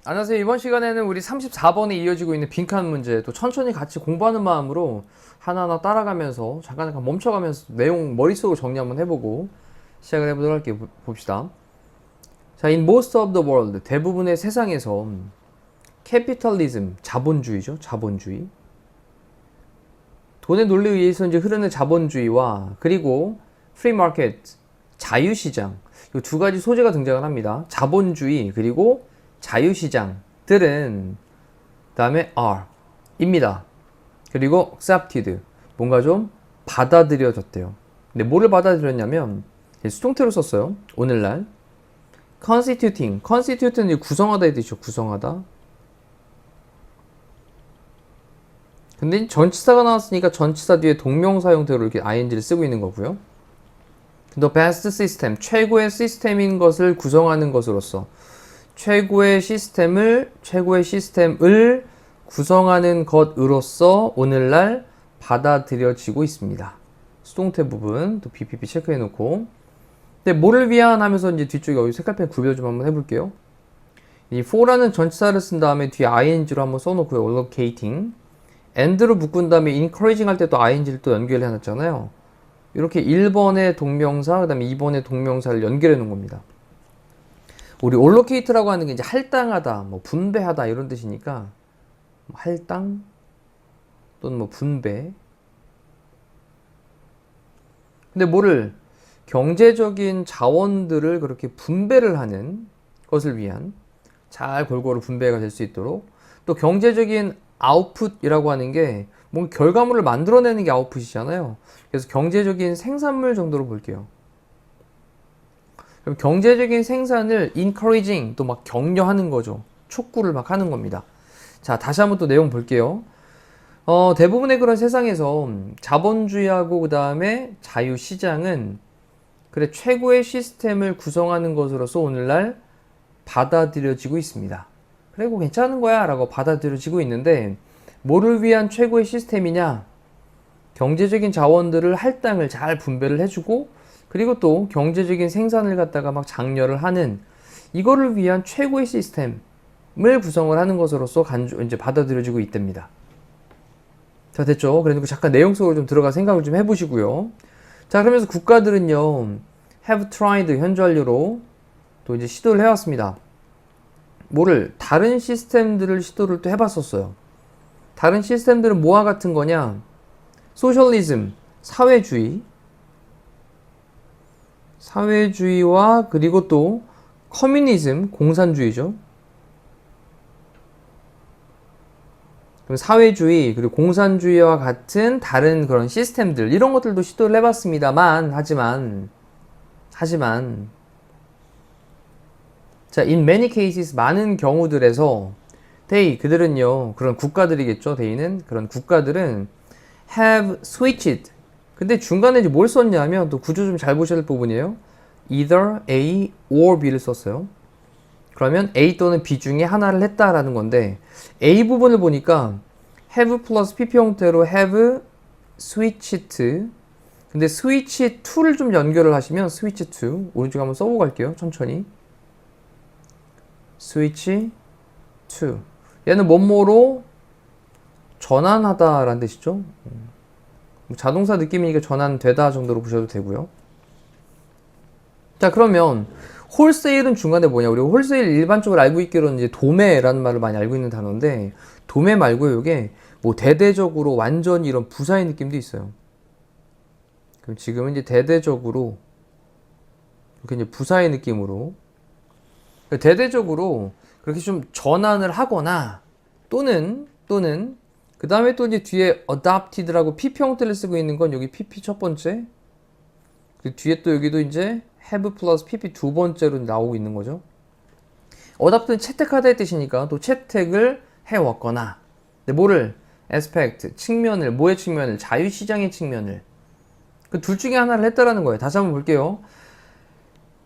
안녕하세요. 이번 시간에는 우리 34번에 이어지고 있는 빈칸 문제 또 천천히 같이 공부하는 마음으로 하나하나 따라가면서 잠깐 멈춰가면서 내용 머릿속으로 정리 한번 해보고 시작을 해보도록 할게요. 봅시다. 자, in most of the world, 대부분의 세상에서 capitalism, 자본주의죠. 자본주의. 돈의 논리에 의해서 이제 흐르는 자본주의와 그리고 free market, 자유시장, 이 두 가지 소재가 등장을 합니다. 자본주의 그리고 자유시장들은 다음에 are 입니다. 그리고 accepted 뭔가 좀 받아들여졌대요. 근데 뭐를 받아들였냐면 수동태로 썼어요. 오늘날 constitute는 구성하다 의 뜻이죠. 구성하다. 근데 전치사가 나왔으니까 전치사 뒤에 동명사 형태로 이렇게 ing를 쓰고 있는 거고요. The best system, 최고의 시스템인 것을 구성하는 것으로서 최고의 시스템을 구성하는 것으로서 오늘날 받아들여지고 있습니다. 수동태 부분 또 BPP 체크해 놓고. 근데 뭐를 위한 하면서 이제 뒤쪽에 여기 색깔펜 구별 좀 한번 해볼게요. 이 for라는 전치사를 쓴 다음에 뒤에 ing로 한번 써놓고요. allocating. and로 묶은 다음에 encouraging 할 때 또 ing를 또 연결해 놨잖아요. 이렇게 1번의 동명사, 그 다음에 2번의 동명사를 연결해 놓은 겁니다. 우리 allocate라고 하는 게 이제 할당하다, 뭐 분배하다 이런 뜻이니까 할당 또는 뭐 분배. 근데 뭐를 경제적인 자원들을 그렇게 분배를 하는 것을 위한 잘 골고루 분배가 될 수 있도록 또 경제적인 아웃풋이라고 하는 게 뭔 결과물을 만들어내는 게 아웃풋이잖아요. 그래서 경제적인 생산물 정도로 볼게요. 그럼 경제적인 생산을 encouraging 또 막 격려하는 거죠. 촉구를 막 하는 겁니다. 자, 다시 한번 또 내용 볼게요. 대부분의 그런 세상에서 자본주의하고 그 다음에 자유시장은 그래 최고의 시스템을 구성하는 것으로서 오늘날 받아들여지고 있습니다. 그리고 괜찮은 거야 라고 받아들여지고 있는데 뭐를 위한 최고의 시스템이냐? 경제적인 자원들을 할당을 잘 분배를 해주고 그리고 또 경제적인 생산을 갖다가 막 장려를 하는 이거를 위한 최고의 시스템을 구성을 하는 것으로서 이제 받아들여지고 있답니다. 자, 됐죠? 그러니까 잠깐 내용 속으로 좀 들어가 생각을 좀 해보시고요. 자, 그러면서 국가들은요, have tried 현재 완료로 또 이제 시도를 해왔습니다. 뭐를? 다른 시스템들을 시도를 또 해봤었어요. 다른 시스템들은 뭐와 같은 거냐? 소셜리즘, 사회주의와 그리고 또 커뮤니즘, 공산주의죠. 그럼 사회주의 그리고 공산주의와 같은 다른 그런 시스템들 이런 것들도 시도를 해봤습니다만 하지만 자, in many cases 많은 경우들에서 그들은요 그런 국가들이겠죠. they는 그런 국가들은 have switched 근데 중간에 이제 뭘 썼냐면 또 구조 좀 잘 보셔야 될 부분이에요. either A or B를 썼어요. 그러면 A 또는 B 중에 하나를 했다라는 건데 A 부분을 보니까 have 플러스 PP 형태로 have switched 근데 switch to를 좀 연결을 하시면 switch to 오른쪽에 한번 써보고 갈게요. 천천히 switch to 얘는 뭐뭐로 전환하다 라는 뜻이죠. 자동사 느낌이니까 전환되다 정도로 보셔도 되고요. 자, 그러면 홀세일은 중간에 뭐냐? 우리가 홀세일 일반적으로 알고 있기로는 이제 도매라는 말을 많이 알고 있는 단어인데 도매 말고요. 이게 뭐 대대적으로 완전히 이런 부사의 느낌도 있어요. 그럼 지금은 이제 대대적으로 이렇게 이제 부사의 느낌으로 대대적으로 그렇게 좀 전환을 하거나 또는 그 다음에 또 이제 뒤에 adopted라고 PP 형태를 쓰고 있는 건 여기 PP 첫 번째 그 뒤에 또 여기도 이제 have 플러스 PP 두 번째로 나오고 있는 거죠. adopt는 채택하다의 뜻이니까 또 채택을 해왔거나 근데 뭐를 aspect 측면을 뭐의 측면을 자유시장의 측면을 그 둘 중에 하나를 했다라는 거예요. 다시 한번 볼게요.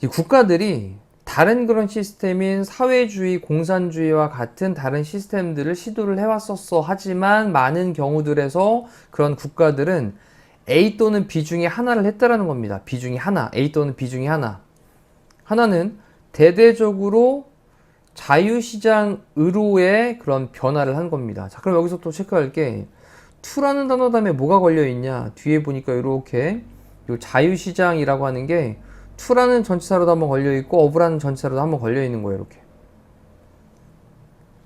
이 국가들이 다른 그런 시스템인 사회주의, 공산주의와 같은 다른 시스템들을 시도를 해왔었어. 하지만 많은 경우들에서 그런 국가들은 A 또는 B 중에 하나를 했다라는 겁니다. B 중에 하나, A 또는 B 중에 하나. 하나는 대대적으로 자유시장으로의 그런 변화를 한 겁니다. 자, 그럼 여기서 또 체크할 게 to라는 단어 다음에 뭐가 걸려 있냐? 뒤에 보니까 이렇게 요 자유시장이라고 하는 게 to라는 전치사로도 한번 걸려 있고 of라는 전치사로도 한번 걸려 있는 거예요. 이렇게.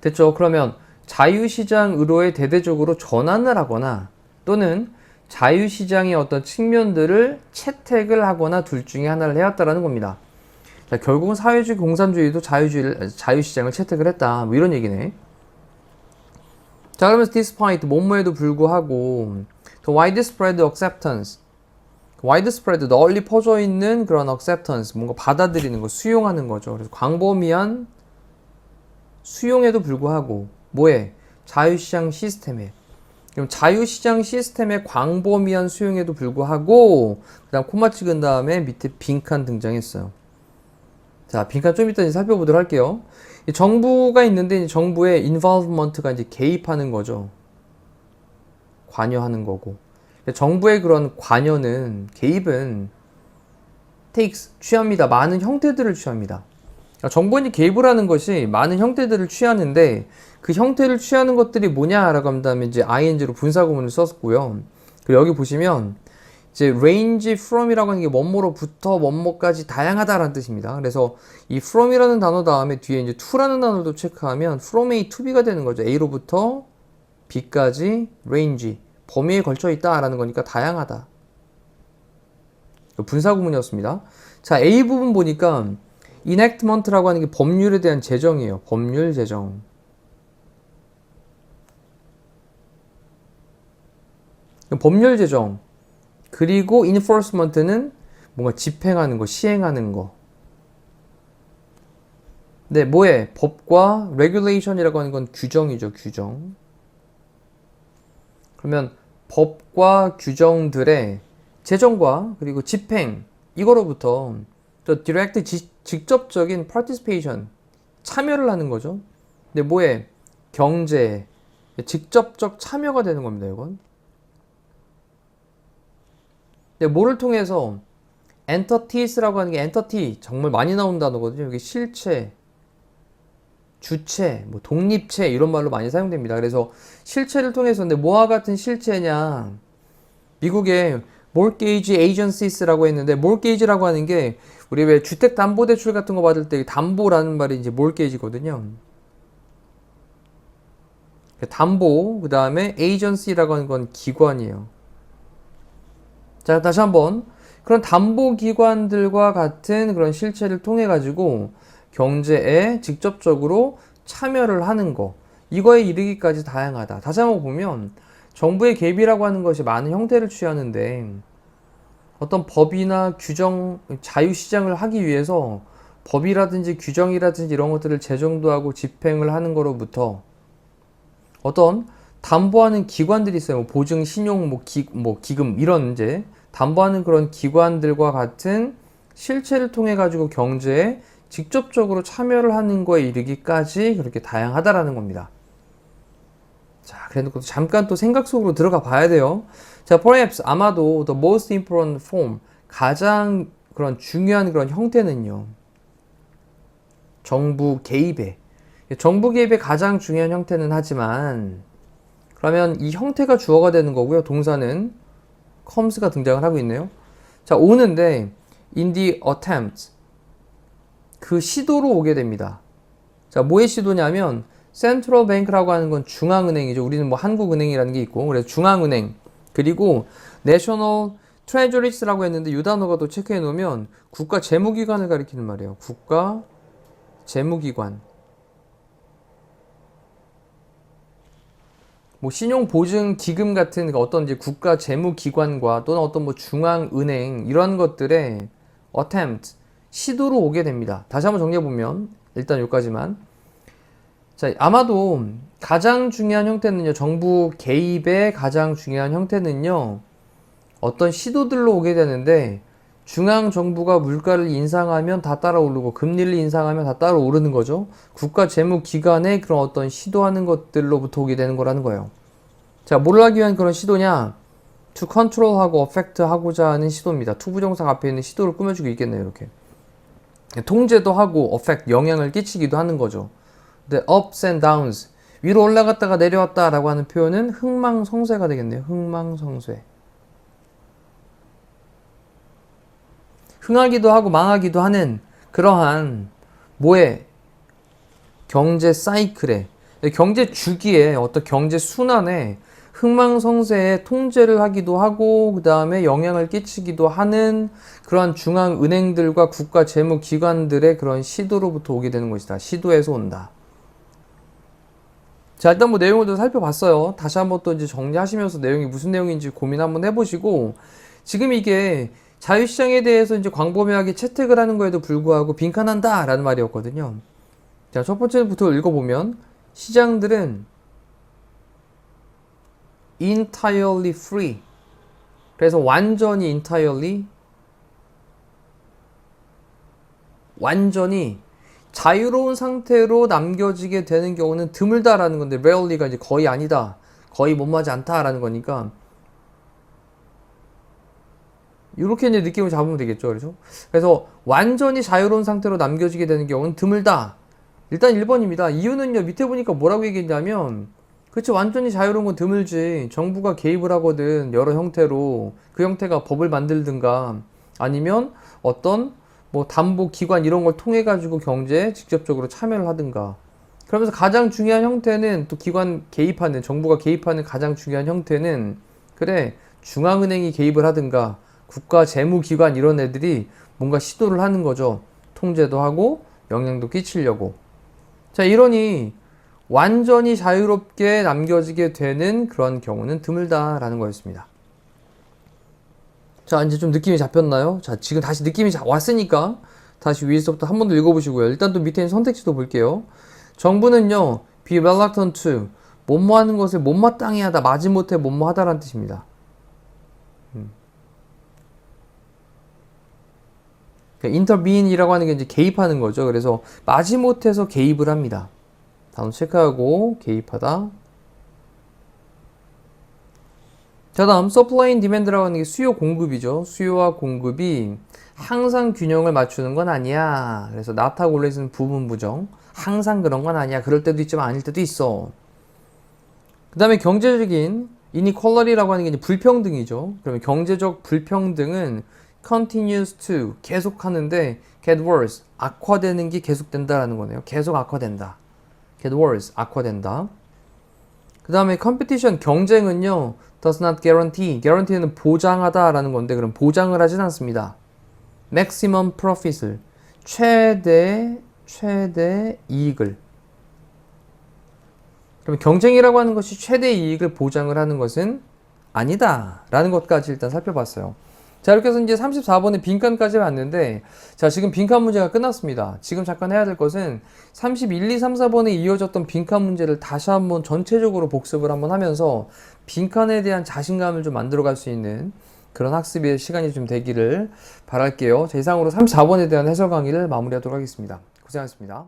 됐죠? 그러면 자유시장으로의 대대적으로 전환을 하거나 또는 자유시장의 어떤 측면들을 채택을 하거나 둘 중에 하나를 해왔다라는 겁니다. 자, 결국은 사회주의 공산주의도 자유시장을 채택을 했다. 뭐 이런 얘기네. 자, 그러면서 despite, 뭐뭐에도 불구하고 the widespread acceptance, widespread, 널리 퍼져 있는 그런 acceptance, 뭔가 받아들이는 거, 수용하는 거죠. 그래서 광범위한 수용에도 불구하고 뭐에? 자유시장 시스템에. 그럼 자유시장 시스템의 광범위한 수용에도 불구하고 그 다음 코마 찍은 다음에 밑에 빈칸 등장했어요. 자, 빈칸 좀 이따 살펴보도록 할게요. 정부가 있는데 정부의 involvement가 이제 개입하는 거죠. 관여하는 거고. 정부의 그런 관여는 개입은 takes 취합니다. 많은 형태들을 취합니다. 정부는 개입을 하는 것이 많은 형태들을 취하는데 그 형태를 취하는 것들이 뭐냐라고 한다면 이제 ing로 분사구문을 썼고요. 그리고 여기 보시면 이제 range from이라고 하는 게 뭐뭐로부터 뭐뭐까지 다양하다라는 뜻입니다. 그래서 이 from이라는 단어 다음에 뒤에 이제 to라는 단어도 체크하면 from A to B가 되는 거죠. A로부터 B까지 range 범위에 걸쳐 있다라는 거니까 다양하다. 분사구문이었습니다. 자, A 부분 보니까 enactment라고 하는 게 법률에 대한 제정이에요. 법률 제정. 법률 제정. 그리고 enforcement는 뭔가 집행하는 거, 시행하는 거. 네, 뭐에? 법과 regulation이라고 하는 건 규정이죠, 규정. 그러면 법과 규정들의 제정과 그리고 집행, 이거로부터 또 direct, 직접적인 participation, 참여를 하는 거죠. 근데 뭐에? 경제, 직접적 참여가 되는 겁니다, 이건. 근데 뭐를 통해서? entities라고 하는 게 entity, 정말 많이 나온 단어거든요. 여기 실체, 주체, 뭐 독립체 이런 말로 많이 사용됩니다. 그래서 실체를 통해서 근데 뭐와 같은 실체냐? 미국의 mortgage agencies라고 했는데 mortgage라고 하는 게 우리 왜 주택담보대출 같은 거 받을 때 담보라는 말이 이제 mortgage거든요. 담보, 그 다음에 agency라고 하는 건 기관이에요. 자, 다시 한번 그런 담보기관들과 같은 그런 실체를 통해 가지고 경제에 직접적으로 참여를 하는 거, 이거에 이르기까지 다양하다. 다시 한번 보면 정부의 개입이라고 하는 것이 많은 형태를 취하는데 어떤 법이나 규정, 자유시장을 하기 위해서 법이라든지 규정이라든지 이런 것들을 제정도 하고 집행을 하는 거로부터 어떤 담보하는 기관들이 있어요. 보증, 신용, 기금 이런 이제 담보하는 그런 기관들과 같은 실체를 통해 가지고 경제에 직접적으로 참여를 하는 거에 이르기까지 그렇게 다양하다라는 겁니다. 자, 그래도 잠깐 또 생각 속으로 들어가 봐야 돼요. 자, perhaps 아마도 the most important form, 가장 그런 중요한 그런 형태는요. 정부 개입의 가장 중요한 형태는 하지만 그러면 이 형태가 주어가 되는 거고요. 동사는 comes가 등장을 하고 있네요. 자, 오는데 in the attempt, 그 시도로 오게 됩니다. 자, 뭐의 시도냐면 센트럴 뱅크라고 하는 건 중앙은행이죠. 우리는 뭐 한국은행이라는 게 있고, 그래서 중앙은행, 그리고 내셔널 트레저리스라고 했는데 이 단어가 또 체크해 놓으면 국가 재무기관을 가리키는 말이에요. 국가 재무기관. 뭐 신용보증기금 같은 어떤 이제 국가 재무기관과 또는 어떤 뭐 중앙은행 이런 것들의 attempt, 시도로 오게 됩니다. 다시 한번 정리해 보면 일단 여기까지만. 자, 아마도 가장 중요한 형태는요, 정부 개입의 가장 중요한 형태는요, 어떤 시도들로 오게 되는데 중앙정부가 물가를 인상하면 다 따라 오르고 금리를 인상하면 다 따라 오르는 거죠. 국가재무기관의 그런 어떤 시도하는 것들로부터 오게 되는 거라는 거예요. 자, 뭘 하기 위한 그런 시도냐? to control하고 affect 하고자 하는 시도입니다. to 부정사 앞에 있는 시도를 꾸며주고 있겠네요. 이렇게 통제도 하고 affect 영향을 끼치기도 하는 거죠. The ups and downs 위로 올라갔다가 내려왔다 라고 하는 표현은 흥망성쇠가 되겠네요. 흥망성쇠. 흥하기도 하고 망하기도 하는 그러한 뭐에 경제 사이클에 경제 주기에 어떤 경제 순환에 흥망성쇠에 통제를 하기도 하고 그 다음에 영향을 끼치기도 하는 그러한 중앙은행들과 국가재무기관들의 그런 시도로부터 오게 되는 것이다. 시도에서 온다. 자, 일단 뭐 내용을 좀 살펴봤어요. 다시 한번 또 이제 정리하시면서 내용이 무슨 내용인지 고민 한번 해보시고, 지금 이게 자유시장에 대해서 이제 광범위하게 채택을 하는 거에도 불구하고 빈칸한다 라는 말이었거든요. 자, 첫 번째부터 읽어보면 시장들은 entirely free. 그래서 완전히 완전히 자유로운 상태로 남겨지게 되는 경우는 드물다라는 건데 rarely가 이제 거의 아니다, 거의 못마지 않다라는 거니까 이렇게 이제 느낌을 잡으면 되겠죠. 그렇죠? 그래서 완전히 자유로운 상태로 남겨지게 되는 경우는 드물다. 일단 1번입니다. 이유는요, 밑에 보니까 뭐라고 얘기했냐면, 그치, 완전히 자유로운 건 드물지. 정부가 개입을 하거든, 여러 형태로. 그 형태가 법을 만들든가, 아니면 어떤 뭐 담보 기관 이런 걸 통해 가지고 경제에 직접적으로 참여를 하든가. 그러면서 가장 중요한 형태는 또 기관 개입하는, 정부가 개입하는 가장 중요한 형태는, 그래, 중앙은행이 개입을 하든가 국가 재무기관 이런 애들이 뭔가 시도를 하는 거죠. 통제도 하고 영향도 끼치려고. 자, 이러니 완전히 자유롭게 남겨지게 되는 그런 경우는 드물다라는 거였습니다. 자, 이제 좀 느낌이 잡혔나요? 자, 지금 다시 느낌이 왔으니까 다시 위에서부터 한 번 더 읽어보시고요. 일단 또 밑에 있는 선택지도 볼게요. 정부는요, be reluctant to, 못모하는 것을 못마땅해 하다, 마지못해 못모하다라는 뜻입니다. intervene이라고 하는 게 이제 개입하는 거죠. 그래서 마지못해서 개입을 합니다. 단어 체크하고 개입하다. 자, 다음 supply and demand라고 하는 게 수요 공급이죠. 수요와 공급이 항상 균형을 맞추는 건 아니야. 그래서 not하고 always는 부분 부정. 항상 그런 건 아니야. 그럴 때도 있지만 아닐 때도 있어. 그 다음에 경제적인 inequality라고 하는 게 이제 불평등이죠. 그러면 경제적 불평등은 continues to, 계속하는데 get worse, 악화되는 게 계속된다라는 거네요. 계속 악화된다. get worse, 악화된다. 그 다음에 competition, 경쟁은요, does not guarantee, guarantee는 보장하다라는 건데, 그럼 보장을 하진 않습니다. maximum profit을, 최대 이익을. 그럼 경쟁이라고 하는 것이 최대 이익을 보장을 하는 것은 아니다 라는 것까지 일단 살펴봤어요. 자, 이렇게 해서 이제 34번의 빈칸까지 왔는데, 자, 지금 빈칸 문제가 끝났습니다. 지금 잠깐 해야 될 것은 31, 2, 3, 4번에 이어졌던 빈칸 문제를 다시 한번 전체적으로 복습을 한번 하면서 빈칸에 대한 자신감을 좀 만들어 갈 수 있는 그런 학습의 시간이 좀 되기를 바랄게요. 자, 이상으로 34번에 대한 해설 강의를 마무리하도록 하겠습니다. 고생하셨습니다.